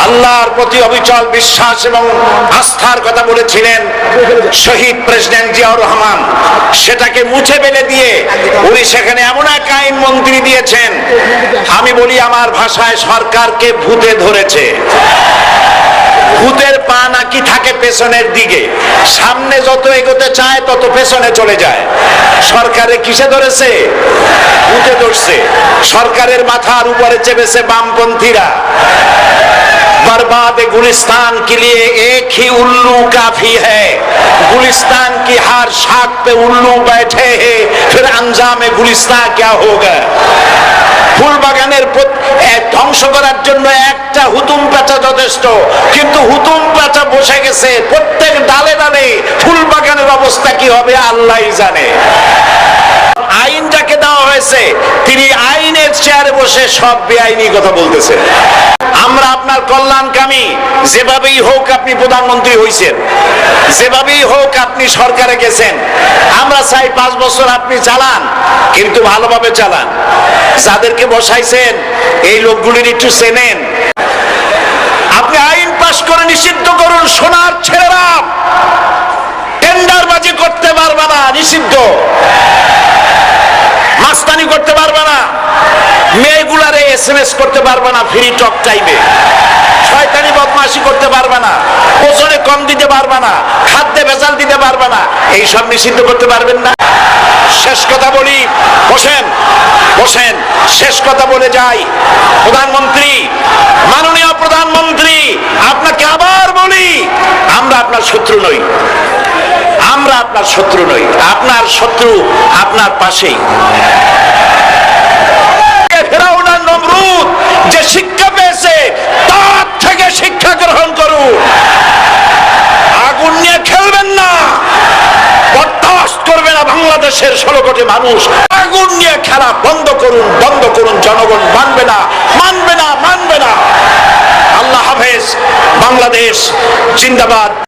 আল্লাহর প্রতি অবিচল বিশ্বাস এবং আস্থার কথা বলেছিলেন শহীদ প্রেসিডেন্ট জিয়াউর রহমান, সেটাকে মুছে ফেলে দিয়ে উনি সেখানে এমন এক আইন মন্ত্রী দিয়েছেন, আমি বলি আমার ভাষায় সরকারকে ভূতে ধরেছে। ভূতের পা নাকি থাকে পেছনের দিকে, সামনে যত এগোতে চায় তত পেছনে চলে যায়। সরকারে কিসে ধরেছে? ভূতে ধরছে। সরকারের মাথার উপরে চেপেছে বামপন্থীরা। बर्बाद गुलिस्तान के लिए एक ही उल्लू काफी है, गुलिस्तान की हर शाख पे उल्लू बैठे हैं, फिर अंजाम गुलिस्तान क्या होगा। ফুল বাগানের ধ্বংস করার জন্য একটা হুতুম পেঁচা যথেষ্ট, কিন্তু হুতুম পেঁচা বসে গেছে প্রত্যেক ডালে ডালে। ফুল বাগানের অবস্থা কি হবে আল্লাহই জানে। আইন যাকে দেওয়া হয়েছে তিনি আইনের চেয়ারে বসে সব বেআইনি কথা বলতেছে। আমরা আপনার কল্যাণকামী, যেভাবেই হোক আপনি প্রধানমন্ত্রী হয়েছেন, যেভাবেই হোক আপনি সরকারে গেছেন, আমরা চাই 5 বছর আপনি চালান, কিন্তু ভালোভাবে চালান। যাদেরকে বসাইছেন এই লোকগুলির একটু চেনেন। আপনি আইন পাশ করে নিষিদ্ধ করুন, সোনার ছেলেরা টেন্ডারবাজি করতে পারবে না, নিষিদ্ধ। মাস্তানি করতে পারবে না, মেয়েগুলারে SMS করতে পারবে না ফ্রি টক টাইমে, শয়তানি বদমাশি করতে পারবে না, ওজনে কম দিতে পারবে না, খাদ্যে ভেজাল দিতে পারবে না, এইসব নিষিদ্ধ করতে পারবেন না। শেষ কথা বলি, বসেন বসেন, শেষ কথা বলে যাই। প্রধানমন্ত্রী, মাননীয় প্রধানমন্ত্রী, আপনাকে আবার বলি, আমরা আপনার শত্রু নই, আমরা আপনার শত্রু নই, আপনার শত্রু আপনার পাশেই। ফেরাউন আর নমরুদ যে শিক্ষা পেয়েছে তার থেকে শিক্ষা গ্রহণ করুন। আগুন নিয়ে খেলবেন না, বরদাস্ত করবে না বাংলাদেশের 16 কোটি মানুষ। আগুন নিয়ে খেলা বন্ধ করুন, বন্ধ করুন। জনগণ মানবে না, মানবে না, মানবে না। আল্লাহ হাফেজ। বাংলাদেশ জিন্দাবাদ।